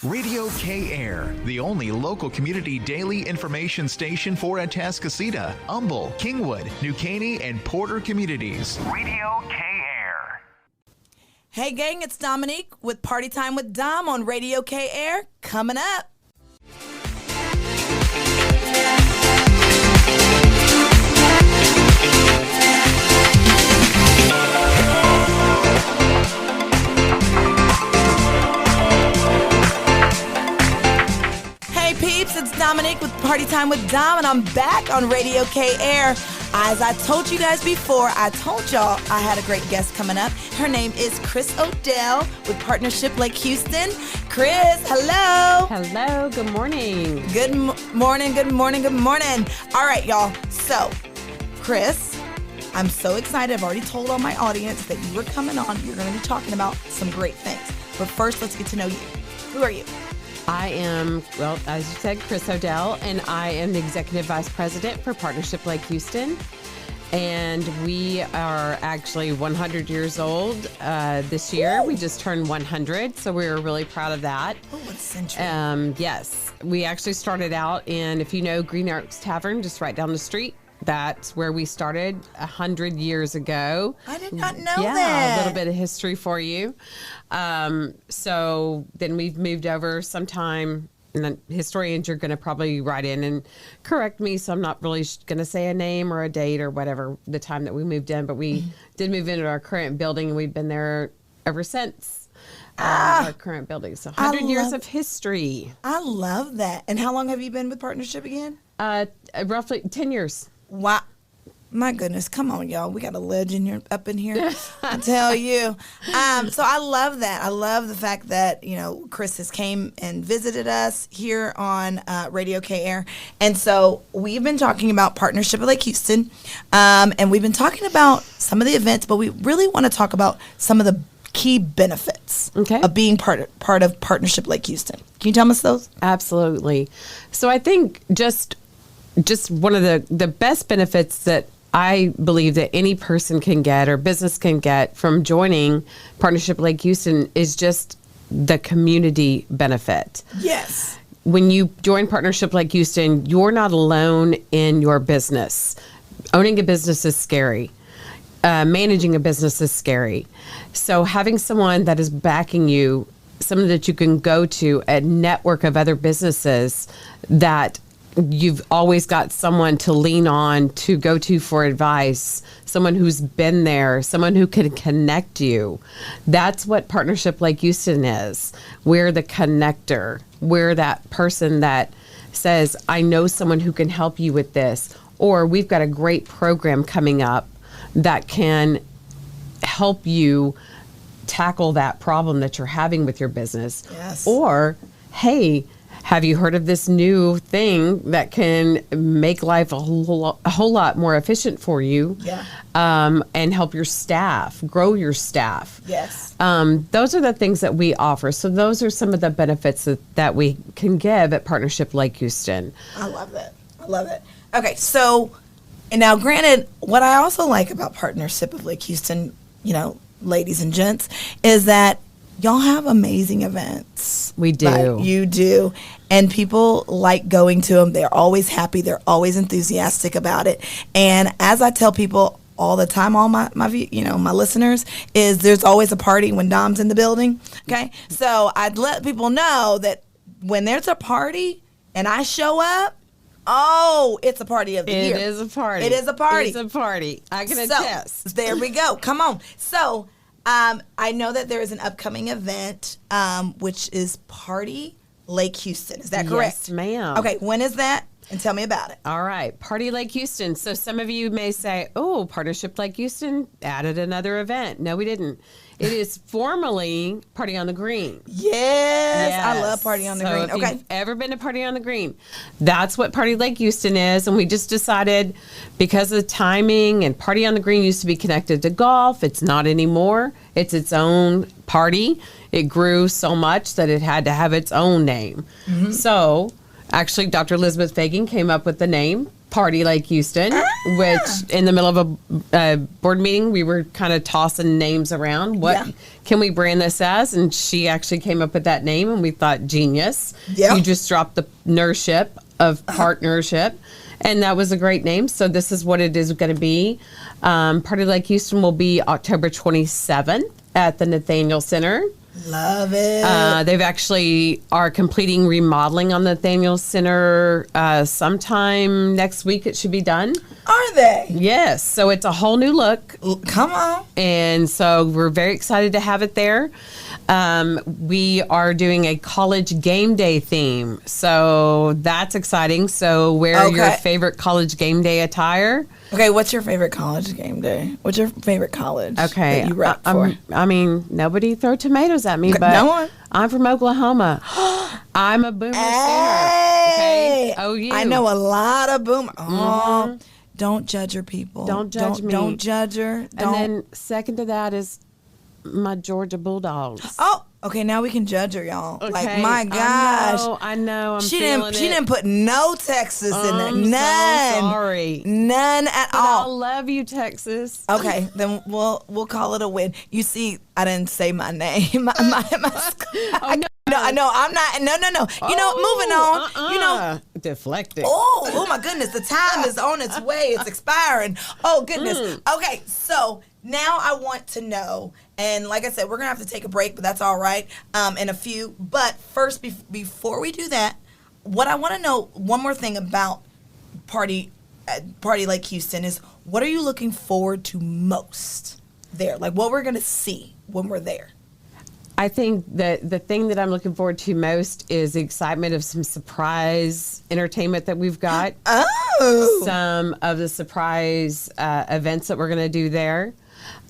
RadioKair, the only local community daily information station for Atascocita, Humble, Kingwood, New Caney, and Porter communities. RadioKair. Hey gang, it's Dominique with Party Time with Dom on RadioKair. Coming up. Hey peeps, it's Dominique with Party Time with Dom, and I'm back on RadioKair. As I told you guys before, I told y'all I had a great guest coming up. Her name is Chris O'Dell with Partnership Lake Houston. Chris, hello. Hello, good morning. Good morning. All right, y'all. So, Chris, I'm so excited. I've already told all my audience that you were coming on. You're going to be talking about some great things. But first, let's get to know you. Who are you? I am, well, as you said, Chris O'Dell, and I am the Executive Vice President for Partnership Lake Houston. And we are actually 100 years old this year. Woo! We just turned 100, so we were really proud of that. Oh, what a century. Yes, we actually started out in, if you know, Green Oaks Tavern, just right down the street. That's where we started 100 years ago. I did not know that. Yeah, a little bit of history for you. So then we've moved over sometime, and then historians are going to probably write in and correct me, so I'm not really going to say a name or a date or whatever the time that we moved in, but we did move into our current building, and we've been there ever since. Our current building. So 100 years of history. I love that. And how long have you been with Partnership again? Roughly 10 years. Wow. My goodness. Come on, y'all. We got a legend here, up in here. I tell you. So I love that. I love the fact that, you know, Chris has came and visited us here on RadioKair. And so we've been talking about Partnership Lake Houston. And we've been talking about some of the events, but we really want to talk about some of the key benefits of being part of Partnership Lake Houston. Can you tell us those? Absolutely. So I think just one of the best benefits that I believe that any person can get or business can get from joining Partnership Lake Houston is just the community benefit. Yes. When you join Partnership Lake Houston, you're not alone in your business. Owning a business is scary. Managing a business is scary. So having someone that is backing you, someone that you can go to, a network of other businesses that you've always got someone to lean on, to go to for advice, someone who's been there, someone who can connect you. That's what Partnership Lake Houston is. We're the connector. We're that person that says, I know someone who can help you with this, or we've got a great program coming up that can help you tackle that problem that you're having with your business. Yes. Or, hey, have you heard of this new thing that can make life a whole lot more efficient for you? Yeah. And help your staff, grow your staff. Yes. Those are the things that we offer. So those are some of the benefits that we can give at Partnership Lake Houston. I love that. I love it. Okay, so, and now granted, what I also like about Partnership of Lake Houston, you know, ladies and gents, is that y'all have amazing events. We do. Like, you do. And people like going to them. They're always happy. They're always enthusiastic about it. And as I tell people all the time, all my listeners, is there's always a party when Dom's in the building. Okay? So I'd let people know that when there's a party and I show up, oh, it's a party of the year. It is a party. It is a party. It's a party. I can attest. There we go. Come on. So I know that there is an upcoming event, which is Party Lake Houston. Is that correct? Yes, ma'am. Okay, when is that? And tell me about it. All right, Party Lake Houston. So some of you may say, oh, Partnership Lake Houston added another event. No, we didn't. It is formally Party on the Green. Yes. I love Party on the Green. If you've ever been to Party on the Green, that's what Party Lake Houston is. And we just decided, because of the timing, and Party on the Green used to be connected to golf. It's not anymore. It's its own party. It grew so much that it had to have its own name. Mm-hmm. So actually, Dr. Elizabeth Fagan came up with the name, Party Lake Houston, which in the middle of a board meeting, we were kind of tossing names around. What can we brand this as? And she actually came up with that name, and we thought, genius. Yeah. You just dropped the nurship of partnership, and that was a great name. So this is what it is going to be. Party Lake Houston will be October 27th at the Nathaniel Center. Love it. They've actually are completing remodeling on the Nathaniel Center sometime next week. It should be done. Are they? Yes. So it's a whole new look. Come on. And so we're very excited to have it there. We are doing a college game day theme. So that's exciting. So wear your favorite college game day attire. Okay, what's your favorite college game day? What's your favorite college that you rep for? I mean, nobody throw tomatoes at me, but no one. I'm from Oklahoma. I'm a boomer singer. Okay? Oh, you. I know a lot of boomer. Oh, don't judge her, people. Don't judge me. Don't judge her. And then second to that is my Georgia Bulldogs. Oh, okay. Now we can judge her, y'all. Okay. Like, my gosh. I know. She didn't put no Texas in there. I'm None. so sorry. None at all. I love you, Texas. Okay, then we'll call it a win. You see, I didn't say my name. My Oh, no. No, I'm not. No. You know, moving on. You know, deflecting. Oh my goodness, the time is on its way. It's expiring. Oh goodness. Okay, so now I want to know, and like I said, we're gonna have to take a break, but that's all right. In a few. But first, before we do that, what I want to know, one more thing about Party Lake Houston is, what are you looking forward to most there? Like what we're gonna see when we're there. I think that the thing that I'm looking forward to most is the excitement of some surprise entertainment that we've got. Oh. Some of the surprise events that we're going to do there.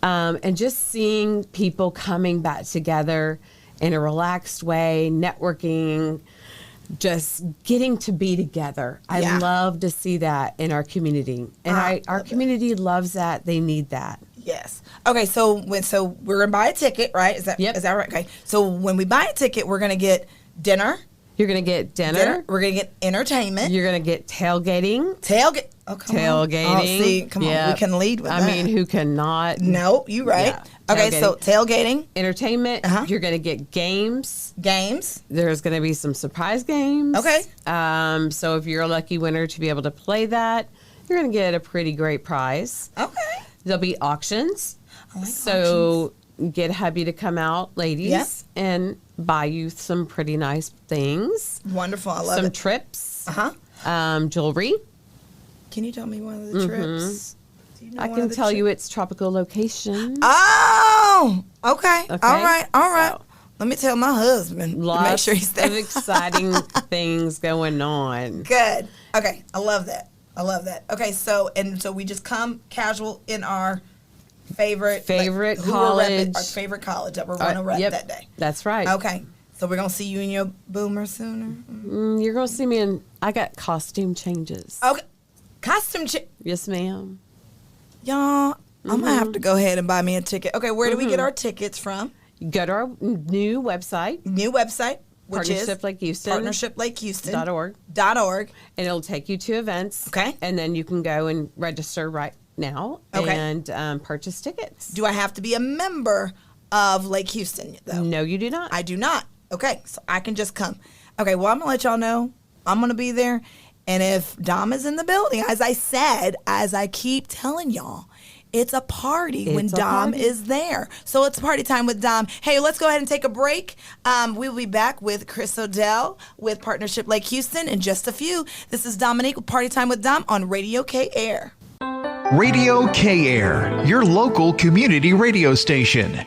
And just seeing people coming back together in a relaxed way, networking, just getting to be together. I love to see that in our community. And our community loves that. They need that. Yes. Okay, so we're gonna buy a ticket, right? Is that right? Okay. So when we buy a ticket, we're gonna get dinner. You're gonna get dinner. We're gonna get entertainment. You're gonna get tailgating. Oh, come tailgating. On. Oh, see, come on. We can lead with that. I mean, who cannot? No, you right. Yeah. Okay, so tailgating. Entertainment. You're gonna get games. Games. There's gonna be some surprise games. Okay. So if you're a lucky winner to be able to play that, you're gonna get a pretty great prize. Okay. There'll be auctions. I like so get hubby to come out, ladies, and buy you some pretty nice things. Wonderful. I love it. Some trips. Jewelry. Can you tell me one of the trips? Do you know I can tell you its tropical location. Oh, okay. All right. So, let me tell my husband to make sure he's there. Lots of exciting things going on. Good. Okay. I love that. Okay, so we just come casual in our favorite college. Our favorite college that we're going to rep that day. That's right. Okay, so we're going to see you in your boomer sooner? You're going to see me in, I got costume changes. Okay, costume change. Yes, ma'am. Y'all, I'm going to have to go ahead and buy me a ticket. Okay, where do we get our tickets from? Go to our new website. Which is partnershipLakeHouston.org. And it'll take you to events. Okay. And then you can go and register right now and purchase tickets. Do I have to be a member of Lake Houston, though? No, you do not. I do not. Okay, so I can just come. Okay, well, I'm going to let y'all know I'm going to be there. And if Dom is in the building, as I keep telling y'all, it's a party when Dom is there. So it's party time with Dom. Hey, let's go ahead and take a break. We'll be back with Chris O'Dell with Partnership Lake Houston in just a few. This is Dominique with Party Time with Dom on RadioKair. RadioKair, your local community radio station.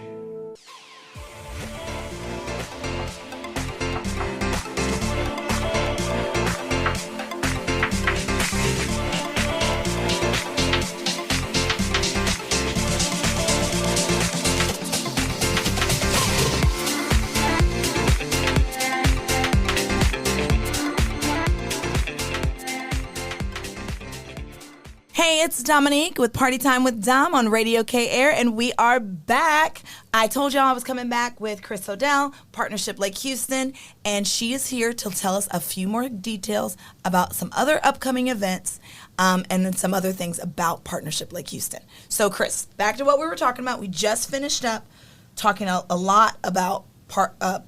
Hey, it's Dominique with Party Time with Dom on RadioKair, and we are back. I told y'all I was coming back with Chris O'Dell, Partnership Lake Houston, and she is here to tell us a few more details about some other upcoming events and then some other things about Partnership Lake Houston. So, Chris, back to what we were talking about. We just finished up talking a lot about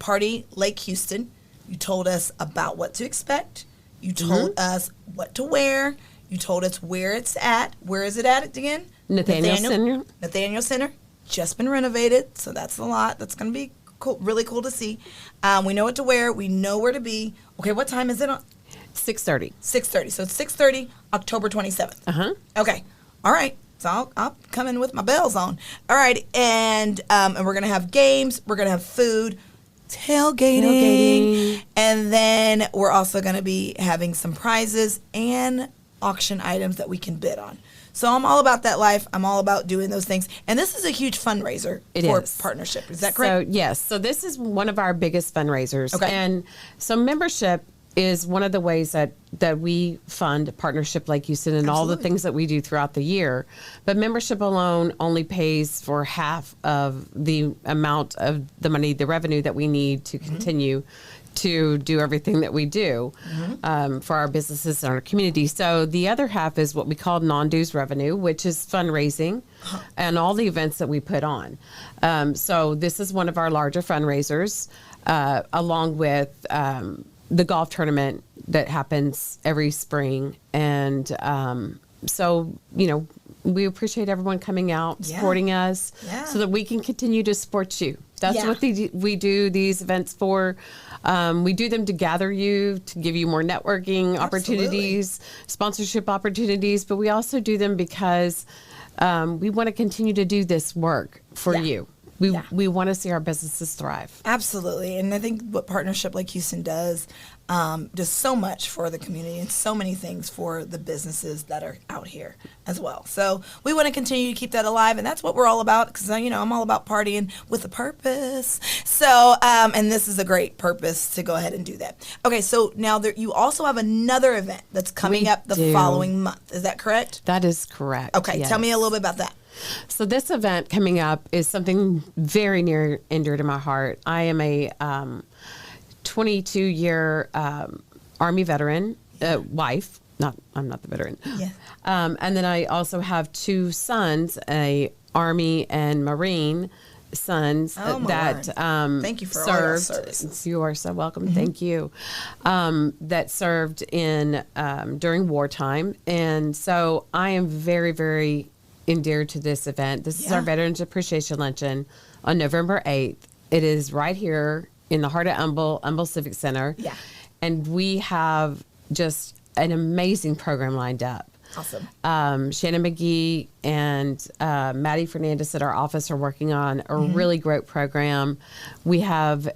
Party Lake Houston. You told us about what to expect. You told us what to wear. You told us where it's at. Where is it at again? Nathaniel Center. Nathaniel Center. Just been renovated, so that's a lot. That's going to be cool, really cool to see. We know what to wear. We know where to be. Okay, what time is it on? 6:30. 6:30. So it's 6:30, October 27th. Uh-huh. Okay. All right. So I'll come in with my bells on. All right. And we're going to have games. We're going to have food. Tailgating. And then we're also going to be having some prizes and auction items that we can bid on. So I'm all about that life. I'm all about doing those things. And this is a huge fundraiser for Partnership. Is that correct? So, yes. So this is one of our biggest fundraisers. Okay. And so membership is one of the ways that we fund Partnership Lake Houston and all the things that we do throughout the year. But membership alone only pays for half of the amount of the money, the revenue that we need to continue to do everything that we do for our businesses and our community. So the other half is what we call non-dues revenue, which is fundraising and all the events that we put on. So this is one of our larger fundraisers, along with the golf tournament that happens every spring. And so, you know, we appreciate everyone coming out, supporting us so that we can continue to support you. That's what we do these events for. We do them to gather you, to give you more networking opportunities, sponsorship opportunities, but we also do them because we want to continue to do this work for you. We want to see our businesses thrive. Absolutely. And I think what Partnership Lake Houston does so much for the community and so many things for the businesses that are out here as well. So we want to continue to keep that alive, and that's what we're all about because, you know, I'm all about partying with a purpose. So, and this is a great purpose to go ahead and do that. Okay, so now you also have another event that's coming up the following month. Is that correct? That is correct. Okay, tell me a little bit about that. So this event coming up is something very near and dear to my heart. I am a 22-year Army veteran, wife. I'm not the veteran. Yeah. And then I also have two sons, a Army and Marine sons that thank you for served. all your services. You are so welcome. Thank you. That served in during wartime, and so I am very, very endeared to this event. This is our Veterans Appreciation Luncheon on November 8th. It is right here in the heart of Humble Civic Center. Yeah. And we have just an amazing program lined up. Awesome. Shannon McGee and Maddie Fernandez at our office are working on a really great program. We have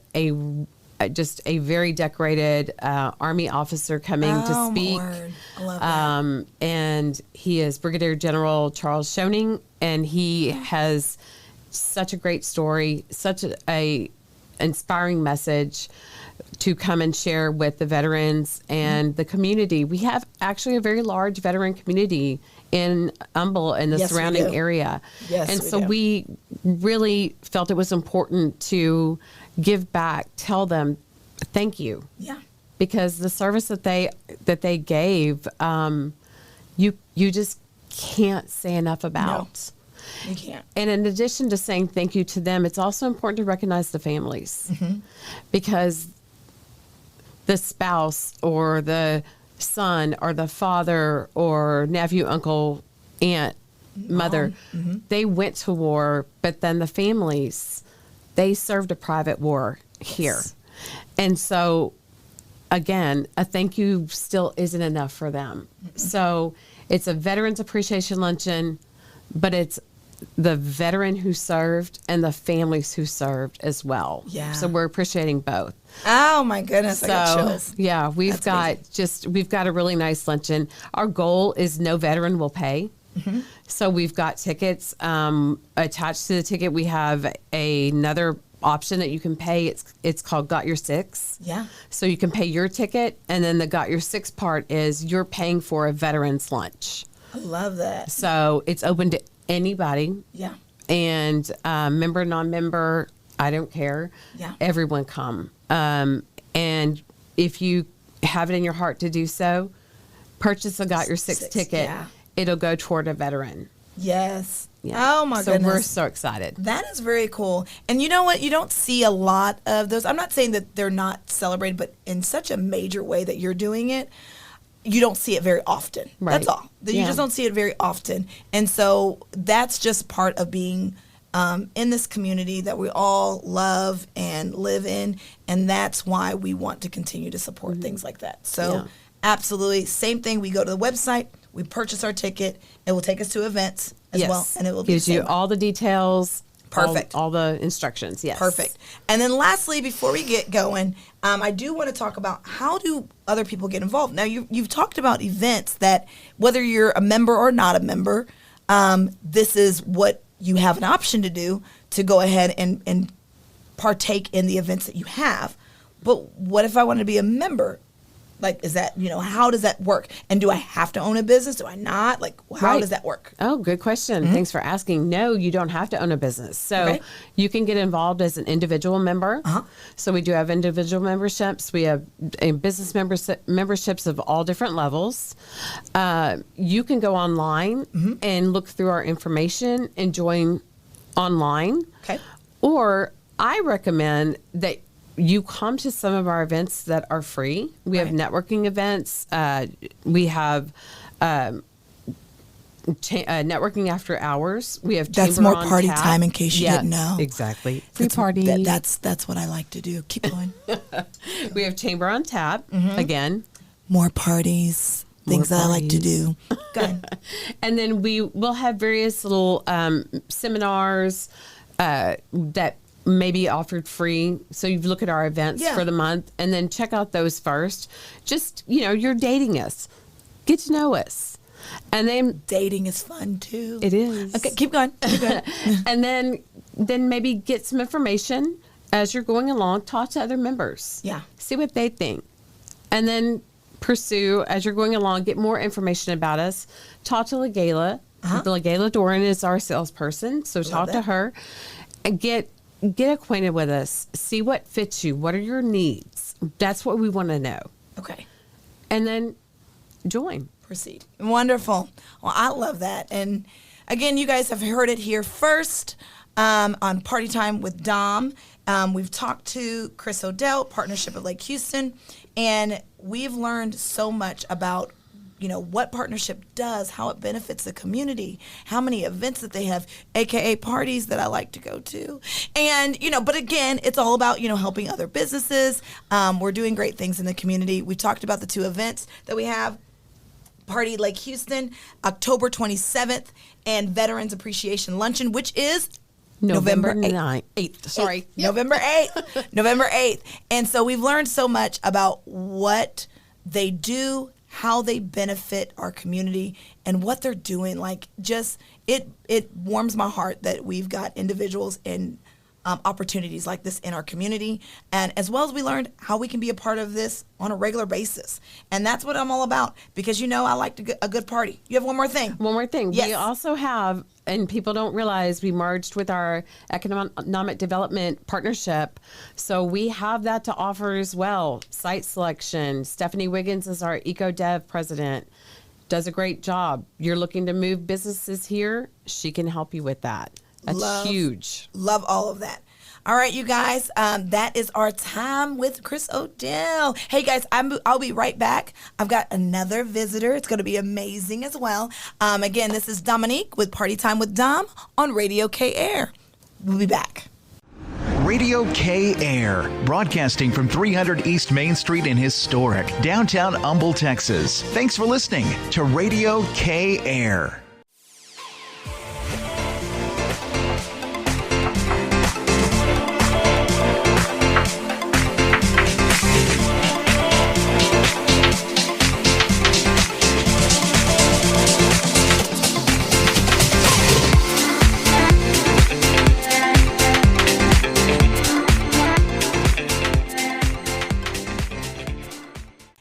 just a very decorated Army officer coming to speak. I love that. And he is Brigadier General Charles Schoening, and he has such a great story, such a inspiring message to come and share with the veterans and the community. We have actually a very large veteran community in Humble and the surrounding area. Yes, and so we really felt it was important to give back, tell them thank you. Yeah. Because the service that they gave, you just can't say enough about. No, you can't. And in addition to saying thank you to them, it's also important to recognize the families, because the spouse or the son or the father or nephew, uncle, aunt, mother, they went to war, but then the families, they served a private war here. And so, again, a thank you still isn't enough for them. So it's a Veterans Appreciation Luncheon, but it's the veteran who served and the families who served as well. Yeah. So we're appreciating both. Oh my goodness, I got chills. Yeah, we've got a really nice luncheon. Our goal is no veteran will pay. So we've got tickets attached to the ticket. We have another option that you can pay. It's called Got Your Six. Yeah. So you can pay your ticket, and then the Got Your Six part is you're paying for a veteran's lunch. I love that. So it's open to anybody. Yeah. And member, non-member, I don't care. Yeah. Everyone come. And if you have it in your heart to do so, purchase a Got Your Six ticket. Yeah. It'll go toward a veteran. Yes. Yeah. Oh my so goodness. we're so excited. That is very cool. And you know what? You don't see a lot of those. I'm not saying that they're not celebrated, but in such a major way that you're doing it, you don't see it very often. Right. That's all. You just don't see it very often. And so that's just part of being in this community that we all love and live in. And that's why we want to continue to support things like that. So absolutely. Same thing. We go to the website, we purchase our ticket. It will take us to events as well. And it will be gives you all the details. Perfect. All the instructions. Yes. Perfect. And then lastly, before we get going, I do want to talk about how do other people get involved. Now, you've talked about events that whether you're a member or not a member, this is what you have an option to do to go ahead and partake in the events that you have. But what if I want to be a member? Like, is that, how does that work? And do I have to own a business? Do I not? Like, how does that work? Oh, good question. Thanks for asking. No, you don't have to own a business. So you can get involved as an individual member. So we do have individual memberships. We have business memberships of all different levels. You can go online and look through our information and join online. Okay. Or I recommend that you come to some of our events that are free. We have networking events. We have networking after hours. We have that's chamber more on party tap. time in case you didn't know. Exactly. Free party. That's what I like to do. Keep going. We have chamber on tap again. More parties. Things that I like to do. Go ahead. And then we will have various little seminars that may be offered free. So you look at our events for the month and then check out those first. Just, you're dating us. Get to know us. And then dating is fun too. It is. Okay, keep going. And then maybe get some information as you're going along. Talk to other members. Yeah. See what they think. And then pursue as you're going along. Get more information about us. Talk to LaGayla. LaGayla Doran is our salesperson. So talk to her and get acquainted with us. See what fits you. What are your needs? That's what we want to know. Okay. And then join. Proceed. Wonderful. Well, I love that. And again, you guys have heard it here first on Party Time with Dom. We've talked to Chris O'Dell, Partnership of Lake Houston, and we've learned so much about what partnership does, how it benefits the community, how many events that they have, AKA parties that I like to go to. And, but again, it's all about, helping other businesses. We're doing great things in the community. We talked about the two events that we have. Party Lake Houston, October 27th, and Veterans Appreciation Luncheon, which is November 8th. Sorry, November 8th. November 8th. And so we've learned so much about what they do, how they benefit our community, and what they're doing. Like, just it warms my heart that we've got individuals and opportunities like this in our community, and as well as we learned how we can be a part of this on a regular basis. And that's what I'm all about, because I like a good party. You have one more thing. One more thing. Yes. We also have, and people don't realize, we merged with our economic development partnership. So we have that to offer as well. Site selection. Stephanie Wiggins is our Eco Dev president. Does a great job. You're looking to move businesses here, she can help you with that. That's huge. Love all of that. All right, you guys, that is our time with Chris O'Dell. Hey, guys, I'll be right back. I've got another visitor. It's going to be amazing as well. Again, this is Dominique with Party Time with Dom on RadioKair. We'll be back. RadioKair, broadcasting from 300 East Main Street in historic downtown Humble, Texas. Thanks for listening to RadioKair.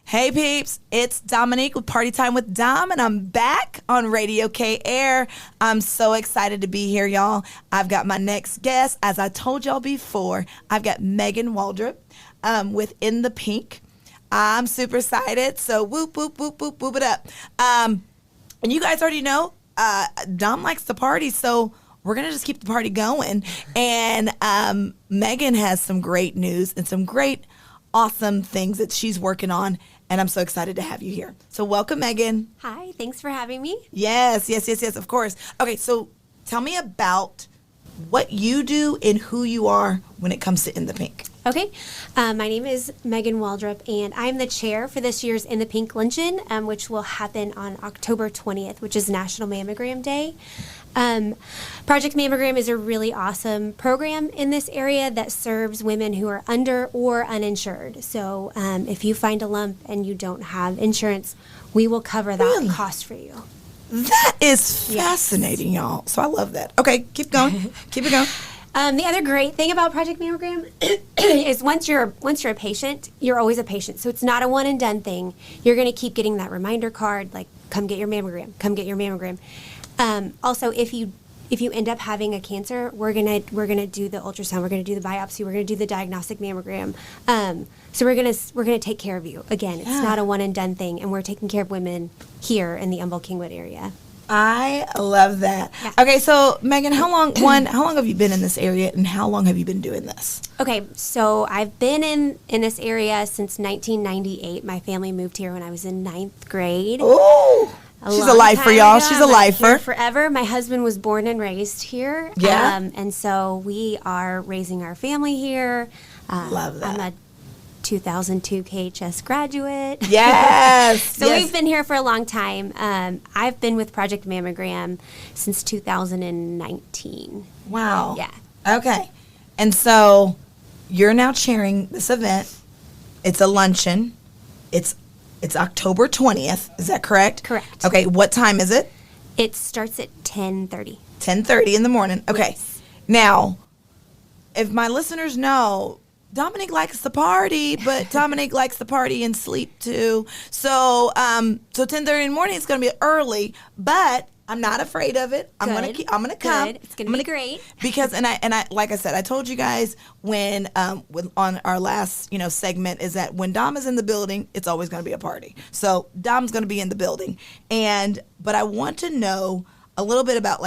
Hey peeps, it's Dominique with Party Time with Dom, and I'm back on RadioKair. I'm so excited to be here, y'all. I've got my next guest. As I told y'all before, I've got Megan Waldrop with In the Pink. I'm super excited, so whoop, whoop, whoop, whoop, whoop it up. And you guys already know, Dom likes to party, so we're going to just keep the party going. And Megan has some great news and some great, awesome things that she's working on. And I'm so excited to have you here. So welcome, Megan. Hi, thanks for having me. Yes, of course. Okay, so tell me about what you do and who you are when it comes to In the Pink. Okay, my name is Megan Waldrop, and I'm the chair for this year's In the Pink Luncheon, which will happen on October 20th, which is National Mammogram Day. Project Mammogram is a really awesome program in this area that serves women who are under or uninsured. So if you find a lump and you don't have insurance, we will cover that cost for you. That is fascinating, y'all. So I love that. Okay, keep going. Keep it going. The other great thing about Project Mammogram is once you're a patient, you're always a patient. So it's not a one and done thing. You're going to keep getting that reminder card, like come get your mammogram, come get your mammogram. Also, if you end up having a cancer, we're gonna do the ultrasound, we're gonna do the biopsy, we're gonna do the diagnostic mammogram. So we're gonna take care of you. Again, it's not a one and done thing, and we're taking care of women here in the Humboldt-Kingwood area. I love that. Yeah. Okay, so Megan, how long have you been in this area, and how long have you been doing this? Okay, so I've been in this area since 1998. My family moved here when I was in 9th grade. Oh. She's a lifer, y'all. She's a lifer. Here forever. My husband was born and raised here. Yeah. And so we are raising our family here. Love that. I'm a 2002 KHS graduate. Yes. So we've been here for a long time. I've been with Project Mammogram since 2019. Wow. Yeah. Okay. And so you're now chairing this event. It's a luncheon. It's October 20th. Is that correct? Correct. Okay. What time is it? It starts at 10:30. 10:30 in the morning. Okay. Yes. Now, if my listeners know, Dominique likes to party, but Dominique likes to party and sleep too. So 10:30 in the morning is going to be early, but I'm not afraid of it. I'm gonna come. Good. It's gonna be great. Because and I like I said, I told you guys when on our last segment is that when Dom is in the building, it's always gonna be a party. So Dom's gonna be in the building, but I want to know a little bit about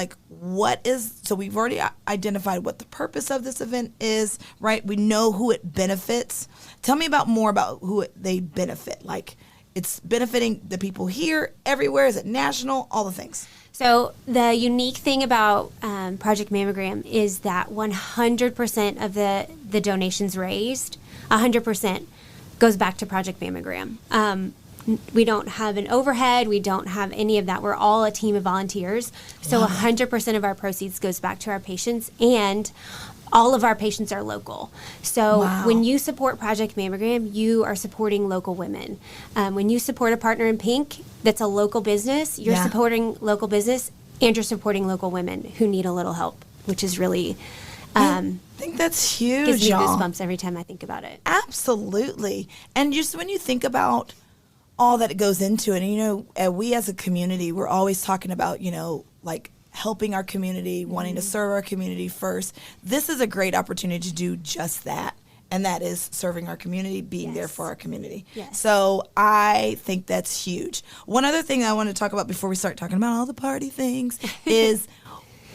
so we've already identified what the purpose of this event is, right? We know who it benefits. Tell me more about who they benefit. Like it's benefiting the people here, everywhere. Is it national? All the things. So the unique thing about Project Mammogram is that 100% of the donations raised, 100% goes back to Project Mammogram. We don't have an overhead. We don't have any of that. We're all a team of volunteers. So 100% of our proceeds goes back to our patients, and all of our patients are local. So when you support Project Mammogram, you are supporting local women. When you support a Partner in Pink that's a local business, you're supporting local business, and you're supporting local women who need a little help, which is really... I think that's huge, gives me y'all. goosebumps every time I think about it. Absolutely. And just when you think about all that goes into it, and we as a community, we're always talking about, helping our community, wanting to serve our community first. This is a great opportunity to do just that, and that is serving our community, being there for our community. Yes. So I think that's huge. One other thing I want to talk about before we start talking about all the party things is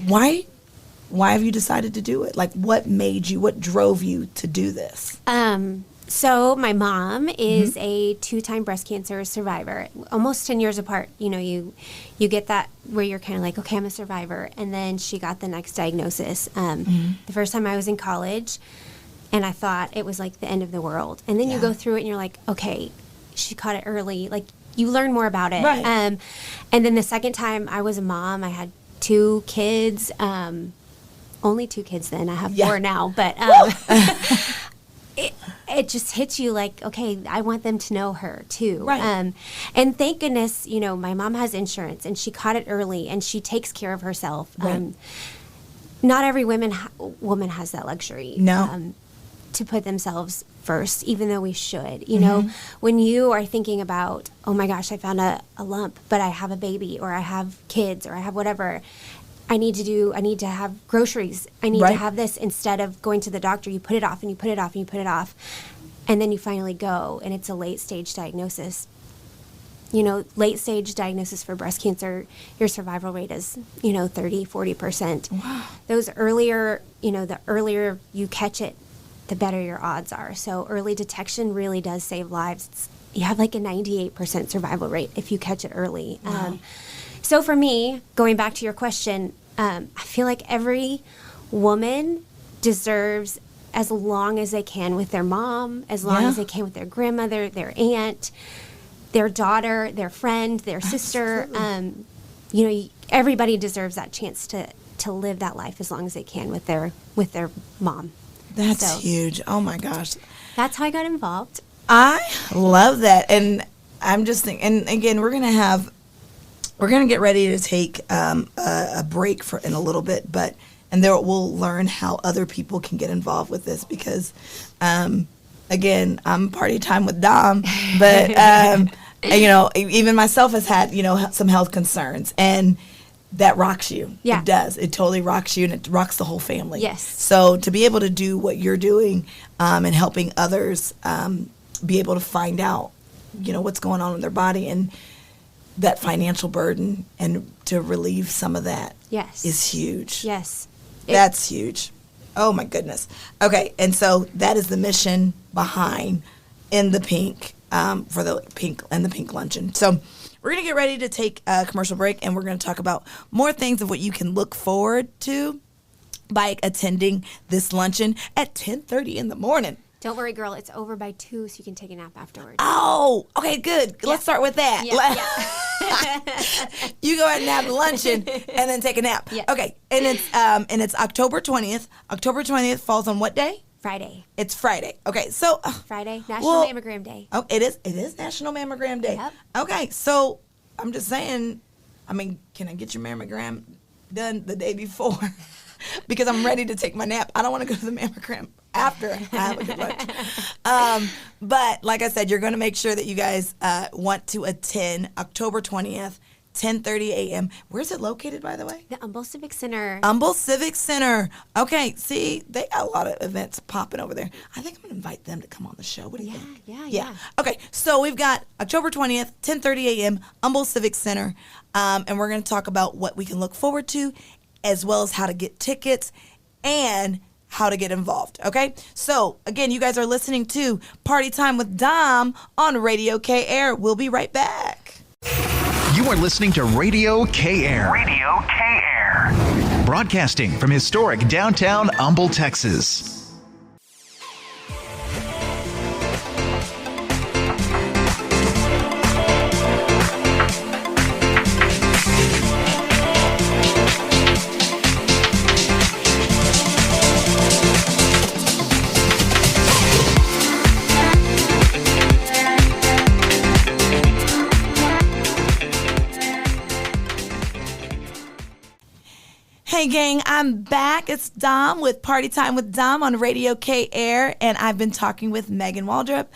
why have you decided to do it? Like, what drove you to do this? So my mom is a 2-time breast cancer survivor, almost 10 years apart. You get that where you're kind of like, okay, I'm a survivor. And then she got the next diagnosis. The first time I was in college, and I thought it was like the end of the world. And then you go through it and you're like, okay, she caught it early. Like, you learn more about it. Right. And then the second time I was a mom, I had 2 kids, only 2 kids then. I have 4 now, but it just hits you like, okay, I want them to know her too. Right. And thank goodness, my mom has insurance and she caught it early and she takes care of herself. Right. Not every woman has that luxury. No. To put themselves first, even though we should. You know, when you are thinking about, oh my gosh, I found a lump, but I have a baby, or I have kids, or I have whatever. I need to have groceries. I need to have this. Instead of going to the doctor, you put it off and you put it off and you put it off. And then you finally go, and it's a late stage diagnosis. You know, late stage diagnosis for breast cancer, your survival rate is, 30, 40%. Wow. Those earlier, the earlier you catch it, the better your odds are. So early detection really does save lives. You have like a 98% survival rate if you catch it early. Wow. So for me, going back to your question, I feel like every woman deserves as long as they can with their mom, as long as they can with their grandmother, their aunt, their daughter, their friend, their sister. Everybody deserves that chance to live that life as long as they can with their mom. That's huge. Oh my gosh. That's how I got involved. I love that. And I'm just thinking, and again, we're going to get ready to take a break in a little bit, and there we'll learn how other people can get involved with this because, again, I'm party time with Dom, but, even myself has had, some health concerns, and that rocks you. Yeah. It does. It totally rocks you, and it rocks the whole family. Yes. So to be able to do what you're doing and helping others be able to find out, what's going on in their body and that financial burden and to relieve some of that is huge. Yes. That's huge. Oh my goodness. Okay, and so that is the mission behind In the Pink for the Pink Luncheon. So we're going to get ready to take a commercial break, and we're going to talk about more things of what you can look forward to by attending this luncheon at 10:30 in the morning. Don't worry, girl. It's over by 2, so you can take a nap afterwards. Oh, okay, good. Let's start with that. You go ahead and have the luncheon and then take a nap. Yeah. Okay, and it's October 20th. October 20th falls on what day? Friday. It's Friday. Okay, so Friday, National Mammogram Day. Oh, it is National Mammogram Day. Yep. Okay, so I'm just saying, can I get your mammogram done the day before? Because I'm ready to take my nap. I don't want to go to the mammogram after I have a good lunch. But like I said, you're going to make sure that you guys want to attend October 20th, 10:30 a.m. Where's it located, by the way? The Humble Civic Center. Humble Civic Center. Okay, see, they got a lot of events popping over there. I think I'm going to invite them to come on the show. What do you think? Yeah. Okay, so we've got October 20th, 10:30 a.m., Humble Civic Center, and we're going to talk about what we can look forward to, as well as how to get tickets and how to get involved, okay? So, again, you guys are listening to Party Time with Dom on RadioKair. We'll be right back. You are listening to RadioKair. RadioKair. Broadcasting from historic downtown Humble, Texas. Hey gang, I'm back. It's Dom with Party Time with Dom on RadioKair, and I've been talking with Megan Waldrop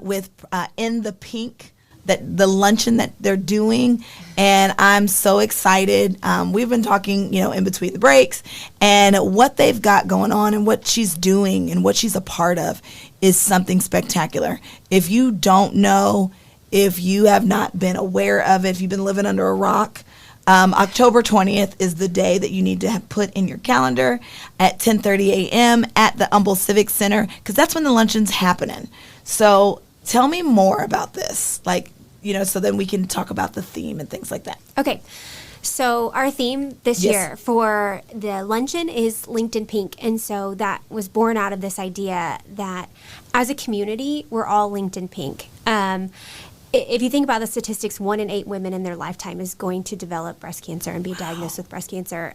with In the Pink, the luncheon that they're doing, and I'm so excited. We've been talking, in between the breaks, and what they've got going on and what she's doing and what she's a part of is something spectacular. If you don't know, if you have not been aware of it, if you've been living under a rock, October 20th is the day that you need to have put in your calendar at 10:30 a.m. at the Humble Civic Center, because that's when the luncheon's happening. So tell me more about this, so then we can talk about the theme and things like that. Okay. So our theme this year for the luncheon is Linked in Pink. And so that was born out of this idea that as a community, we're all linked in pink. If you think about the statistics, 1 in 8 women in their lifetime is going to develop breast cancer and be diagnosed with breast cancer.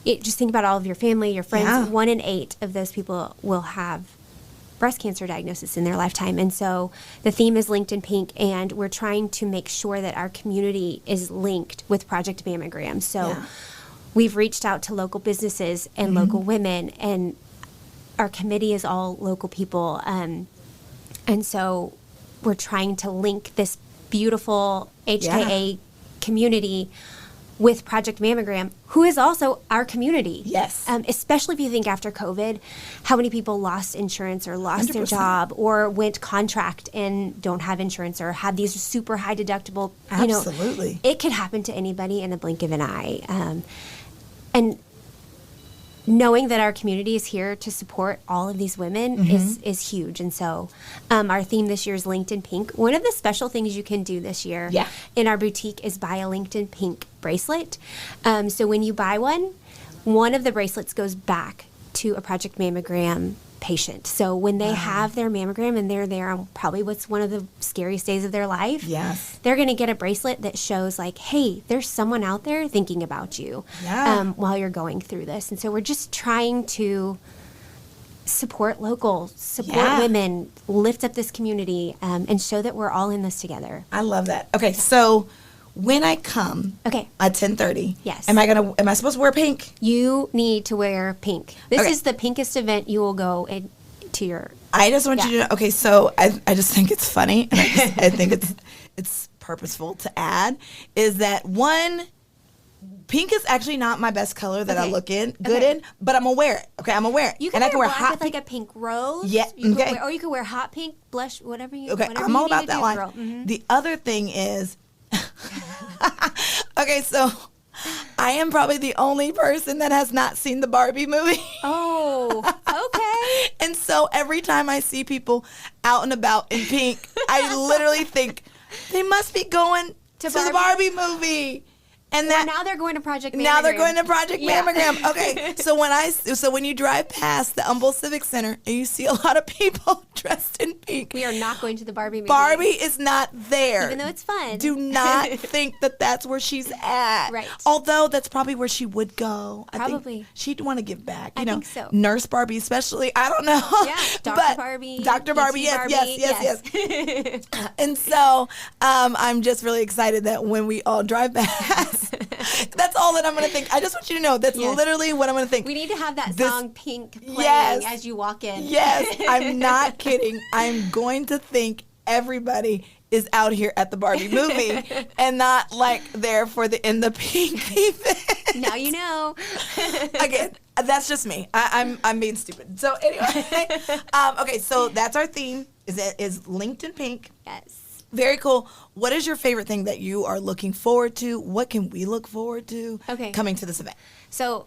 Just think about all of your family, your friends. Yeah. 1 in 8 of those people will have breast cancer diagnosis in their lifetime. And so the theme is Linked in Pink, and we're trying to make sure that our community is linked with Project Mammogram. So we've reached out to local businesses and local women, and our committee is all local people. And so we're trying to link this beautiful HKA community with Project Mammogram, who is also our community. Yes. Especially if you think after COVID, how many people lost insurance or lost their 100%. job or went contract and don't have insurance or had these super high deductible, Absolutely. it could happen to anybody in a blink of an eye. And knowing that our community is here to support all of these women is huge. And so our theme this year is LinkedIn Pink. One of the special things you can do this year in our boutique is buy a LinkedIn Pink bracelet. So when you buy one of the bracelets goes back to a Project Mammogram patient. So when they have their mammogram and they're there on probably what's one of the scariest days of their life, they're going to get a bracelet that shows like, hey, there's someone out there thinking about you while you're going through this. And so we're just trying to support locals, support women, lift up this community, and show that we're all in this together. I love that. Okay, so when I come at 10:30, am I supposed to wear pink? You need to wear pink. This is the pinkest event you will go to your. I just want you to know. Okay, so I just think it's funny, and I think it's purposeful to add is that pink is actually not my best color that I look good in, but I'm gonna wear it. Okay, I'm gonna wear it. You can wear black with like a pink rose. Yeah. Or you can wear hot pink, blush, whatever you. Okay, whatever I'm you all need about to that do, line. girl. The other thing is, okay, so I am probably the only person that has not seen the Barbie movie. Oh, okay. And so every time I see people out and about in pink, I literally think they must be going to the Barbie movie. And now they're going to Project Mammogram. Now they're going to Project Mammogram. Okay, so when you drive past the Humble Civic Center and you see a lot of people dressed in pink, we are not going to the Barbie movie. Barbie is not there. Even though it's fun. Do not think that that's where she's at. Right. Although that's probably where she would go. Probably. I think she'd want to give back. I think so. Nurse Barbie especially. I don't know. Yeah, Dr. Barbie. Dr. Barbie, yes. And so I'm just really excited that when we all drive past, that's all that I'm going to think. I just want you to know that's literally what I'm going to think. We need to have that song Pink playing as you walk in. Yes, I'm not kidding. I'm going to think everybody is out here at the Barbie movie and not like there in the pink event. Now you know. Again, that's just me. I'm being stupid. So anyway, okay, so that's our theme is LinkedIn Pink. Yes. Very cool. What is your favorite thing that you are looking forward to? What can we look forward to coming to this event? So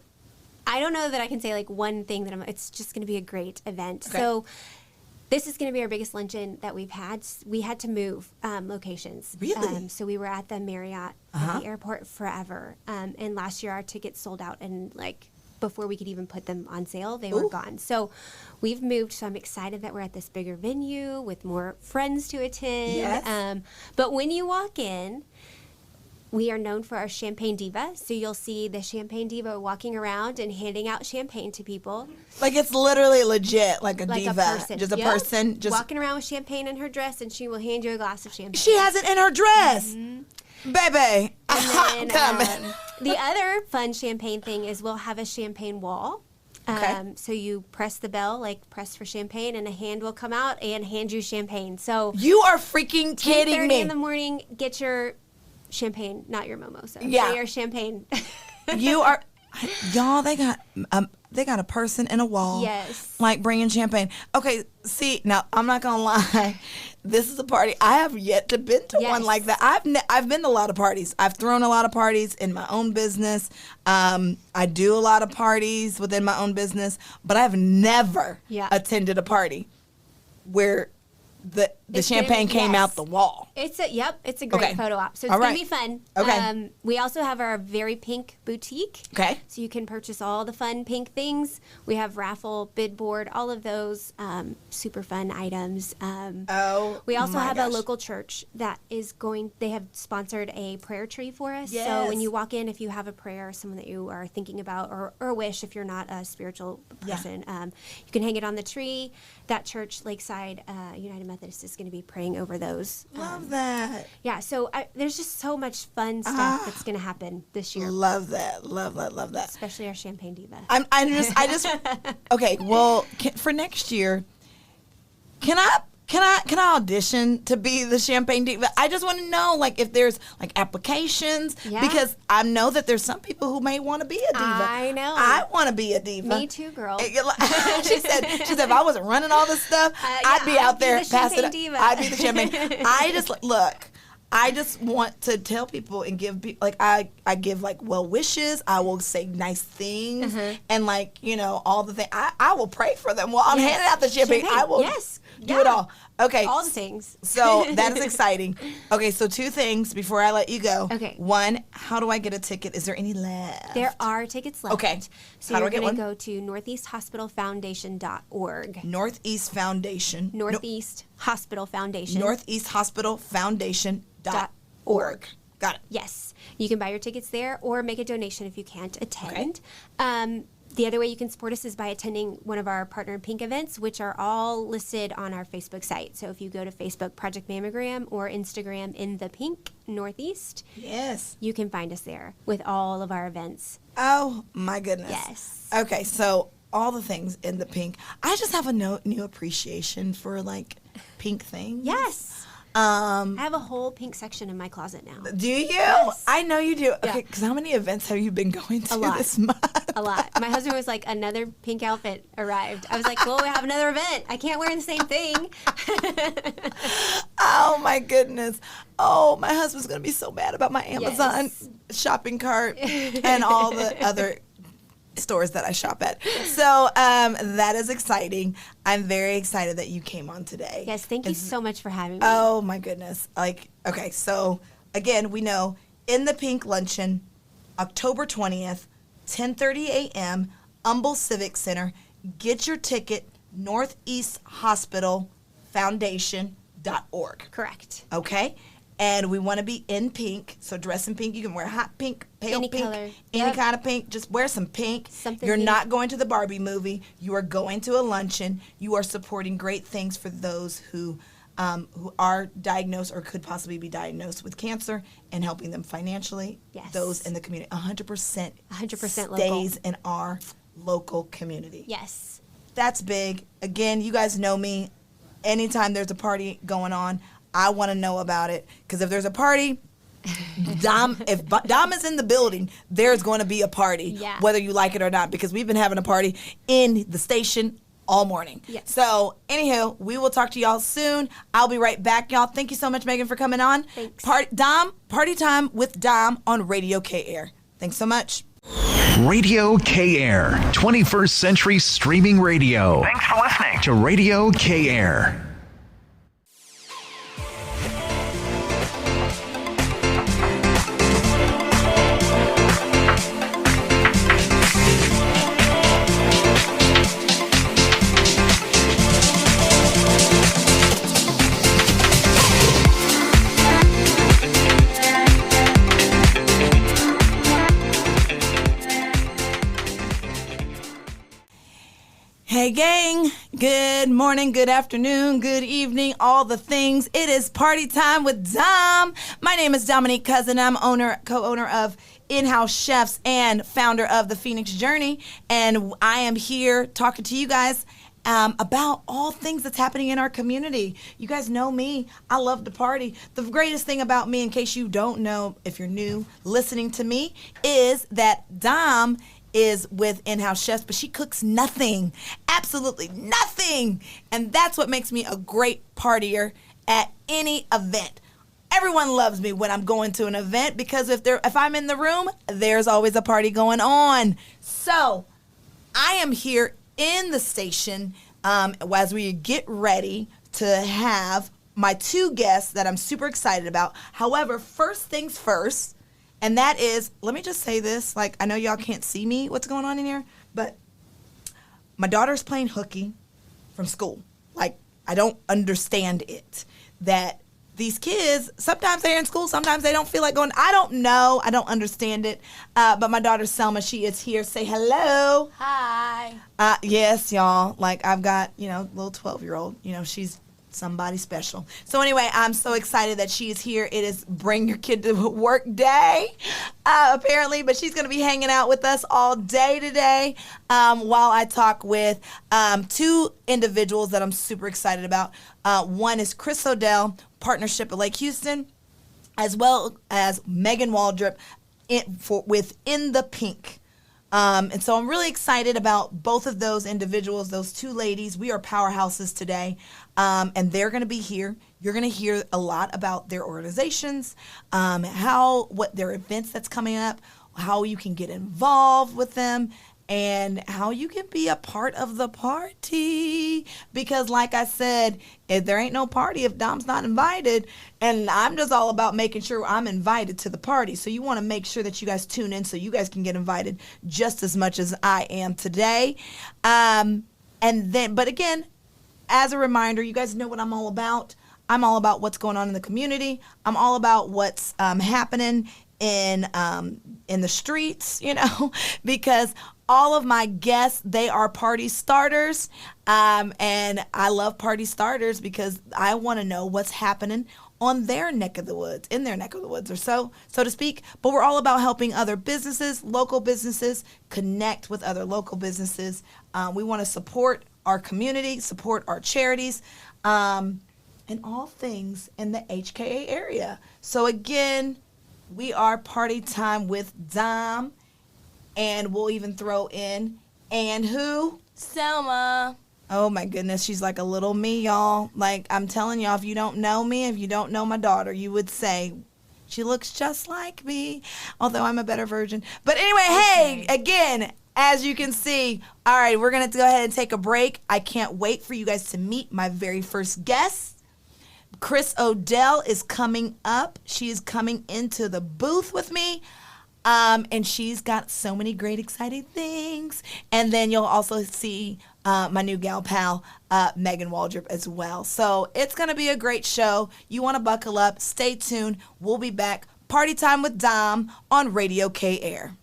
I don't know that I can say like one thing it's just going to be a great event. Okay. So this is going to be our biggest luncheon that we've had. We had to move locations. Really? So we were at the Marriott at the airport forever. And last year our tickets sold out and before we could even put them on sale, they were gone. So we've moved, so I'm excited that we're at this bigger venue with more friends to attend. Yes. But when you walk in, we are known for our Champagne Diva. So you'll see the Champagne Diva walking around and handing out champagne to people. Like it's literally legit, like a like diva. A person. Just a person. Just walking around with champagne in her dress, and she will hand you a glass of champagne. She has it in her dress. Baby. And then, the other fun champagne thing is we'll have a champagne wall. So you press the bell, press for champagne, and a hand will come out and hand you champagne. So you are freaking kidding me. 10:30 in the morning, get your champagne, not your mimosa. Yeah. Your champagne. You are, y'all, they got a person in a wall. Yes. Bringing champagne. Okay, see, now, I'm not going to lie. This is a party. I have yet to been to one like that. I've been to a lot of parties. I've thrown a lot of parties in my own business. I do a lot of parties within my own business, but I've never attended a party where the champagne came out the wall. It's a great photo op. So it's going to be fun. Okay. We also have our very pink boutique. Okay. So you can purchase all the fun pink things. We have raffle, bid board, all of those super fun items. We also have a local church that they have sponsored a prayer tree for us. Yes. So when you walk in, if you have a prayer or someone that you are thinking about or a wish, if you're not a spiritual person, you can hang it on the tree. That church, Lakeside United Methodist is going to be praying over those. Love that. Yeah, so there's just so much fun stuff that's going to happen this year. Love that. Love that. Especially our Champagne Diva. I just okay. Well, for next year, can I audition to be the Champagne Diva? I just want to know, like, if there's like applications, because I know that there's some people who may want to be a diva. I know. I want to be a diva. Me too, girl. she said if I wasn't running all this stuff, I'd be out there passing. I'd be the Champagne. I just want to tell people and give, like, I give, like, well wishes. I will say nice things. And, like, you know, all the things. I will pray for them while I'm handing out the champagne. I will do it all. Okay. All the things. So that is exciting. Okay, so 2 things before I let you go. Okay. 1, how do I get a ticket? Is there any left? There are tickets left. Okay. So How do you're I get going to one? go to northeasthospitalfoundation.org. Northeast Foundation. Northeast Hospital Foundation. Northeast Hospital Foundation.org. Got it. Yes. You can buy your tickets there or make a donation if you can't attend. The other way you can support us is by attending one of our Partner in Pink events, which are all listed on our Facebook site. So if you go to Facebook Project Mammogram or Instagram In the Pink Northeast, Yes. you can find us there with all of our events. Oh, my goodness. Yes. Okay, so all the things in the pink. I just have a new appreciation for, like, pink things. Yes. I have a whole pink section in my closet now. Do you? Yes. I know you do. Yeah. Okay, because how many events have you been going to A lot. this month? A lot. My husband was like, another pink outfit arrived. I was like, well, we have another event. I can't wear the same thing. Oh, my goodness. Oh, my husband's going to be so mad about my Amazon shopping cart and all the other stores that I shop at. So that is exciting. I'm very excited that you came on today. Yes, thank you so much for having me. Oh, my goodness. Like, okay, so again, we know In the Pink Luncheon, October 20th, 10:30 a.m., Humble Civic Center. Get your ticket, Northeast Hospital Foundation.org. Correct. Okay? And we want to be in pink, so dress in pink. You can wear hot pink, pale Any pink, color. any Yep. kind of pink. Just wear some pink. Something You're pink. not going to the Barbie movie. You are going to a luncheon. You are supporting great things for those who are diagnosed or could possibly be diagnosed with cancer and helping them financially. Yes. Those in the community. 100% 100% local. stays in our local community. Yes. That's big. Again, you guys know me. Anytime there's a party going on, I want to know about it. Because if there's a party, if Dom is in the building, there's going to be a party, whether you like it or not. Because we've been having a party in the station all morning. Yes. So, anyhow, we will talk to y'all soon. I'll be right back, y'all. Thank you so much, Megan, for coming on. Thanks. Party time with Dom on RadioKair. Thanks so much. RadioKair, 21st century streaming radio. Thanks for listening to RadioKair. Hey gang, good morning, good afternoon, good evening, all the things. It is party time with Dom. My name is Dominique Cousin. I'm co-owner of InHouseChefs and founder of The Phoenix Journey. And I am here talking to you guys about all things that's happening in our community. You guys know me. I love to party. The greatest thing about me, in case you don't know, if you're new listening to me, is that Dom is with InHouseChefs, but she cooks nothing, absolutely nothing. And that's what makes me a great partier at any event. Everyone loves me when I'm going to an event because if I'm in the room, there's always a party going on. So I am here in the station as we get ready to have my 2 guests that I'm super excited about. However, first things first, and that is, let me just say this, like, I know y'all can't see me, what's going on in here, but my daughter's playing hooky from school. Like, I don't understand it. That these kids, sometimes they're in school, sometimes they don't feel like going. I don't know. I don't understand it. But my daughter, Selma, she is here. Say hello. Hi. Yes, y'all. Like, I've got, little 12-year-old. She's somebody special. So anyway, I'm so excited that she is here. It is Bring Your Kid to Work Day, apparently, but she's going to be hanging out with us all day today while I talk with two individuals that I'm super excited about. One is Chris O'Dell, Partnership at Lake Houston, as well as Megan Waldrop within the Pink. And so I'm really excited about both of those individuals, those two ladies. We are powerhouses today, and they're going to be here. You're going to hear a lot about their organizations, what their events that's coming up, how you can get involved with them, and how you can be a part of the party. Because like I said, if there ain't no party if Dom's not invited, and I'm just all about making sure I'm invited to the party. So you want to make sure that you guys tune in so you guys can get invited just as much as I am today. But again, as a reminder, you guys know what I'm all about. I'm all about what's going on in the community. I'm all about what's happening in the streets, because all of my guests, they are party starters, and I love party starters because I want to know what's happening on their neck of the woods, in their neck of the woods, or so to speak. But we're all about helping other businesses, local businesses, connect with other local businesses. We want to support our community, support our charities, and all things in the HKA area. So again, we are Party Time with Dom. And we'll even throw in, and who? Selma. Oh my goodness, she's like a little me, y'all. Like, I'm telling y'all, if you don't know me, if you don't know my daughter, you would say, she looks just like me, although I'm a better version. But anyway, Hey, again, as you can see, all right, we're going to go ahead and take a break. I can't wait for you guys to meet my very first guest. Chris O'Dell is coming up. She is coming into the booth with me. And she's got so many great, exciting things. And then you'll also see my new gal pal, Megan Waldrop, as well. So it's going to be a great show. You want to buckle up. Stay tuned. We'll be back. Party Time with Dom on RadioKair.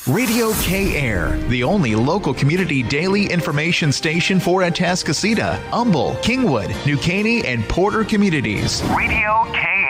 RadioKair, the only local community daily information station for Atascocita, Humble, Kingwood, New Caney, and Porter communities. RadioKair.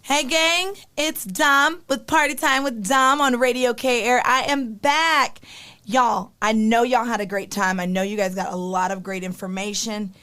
Hey gang, it's Dom with Party Time with Dom on RadioKair. I am back. Y'all, I know y'all had a great time. I know you guys got a lot of great information.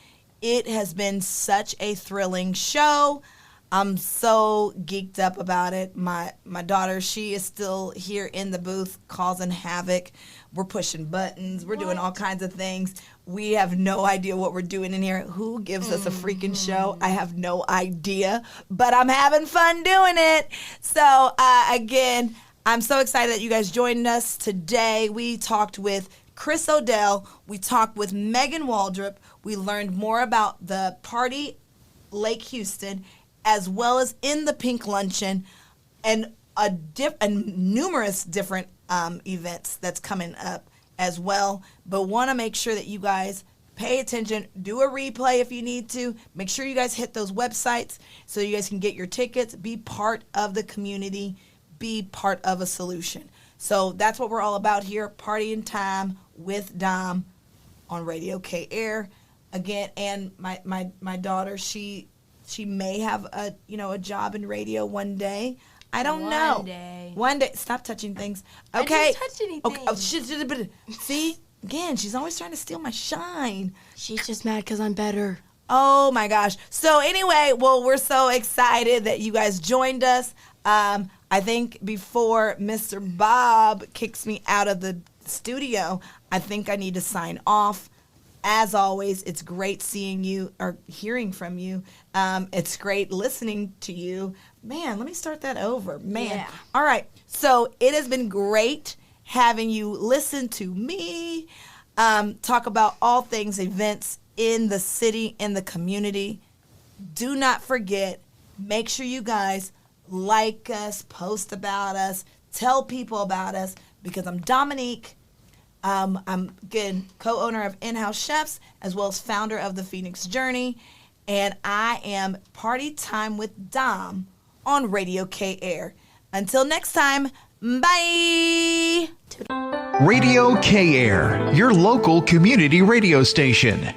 It has been such a thrilling show. I'm so geeked up about it. My daughter, she is still here in the booth causing havoc. We're pushing buttons. We're doing all kinds of things. We have no idea what we're doing in here. Who gives us a freaking show? I have no idea, but I'm having fun doing it. So again, I'm so excited that you guys joined us today. We talked with Chris O'Dell. We talked with Megan Waldrop. We learned more about the party Lake Houston, as well as in the Pink Luncheon, and numerous different events that's coming up as well. But want to make sure that you guys pay attention, do a replay if you need to. Make sure you guys hit those websites so you guys can get your tickets, be part of the community, be part of a solution. So that's what we're all about here, Partying Time with Dom on RadioKair. Again, and my daughter, she may have a job in radio one day. I don't know. One day. Stop touching things. Okay. I didn't touch anything. Okay. See? Again, she's always trying to steal my shine. She's just mad because I'm better. Oh, my gosh. So anyway, well, we're so excited that you guys joined us. I think before Mr. Bob kicks me out of the studio, I think I need to sign off. As always, it's great seeing you or hearing from you. It's great listening to you. Man, let me start that over. Man. Yeah. All right. So it has been great having you listen to me talk about all things events in the city, in the community. Do not forget, Make sure you guys like us, post about us, tell people about us, because I'm Dominique. I'm again co-owner of In-House Chefs, as well as founder of the Phoenix Journey, and I am Party Time with Dom on RadioKair. Until next time, bye. RadioKair, your local community radio station.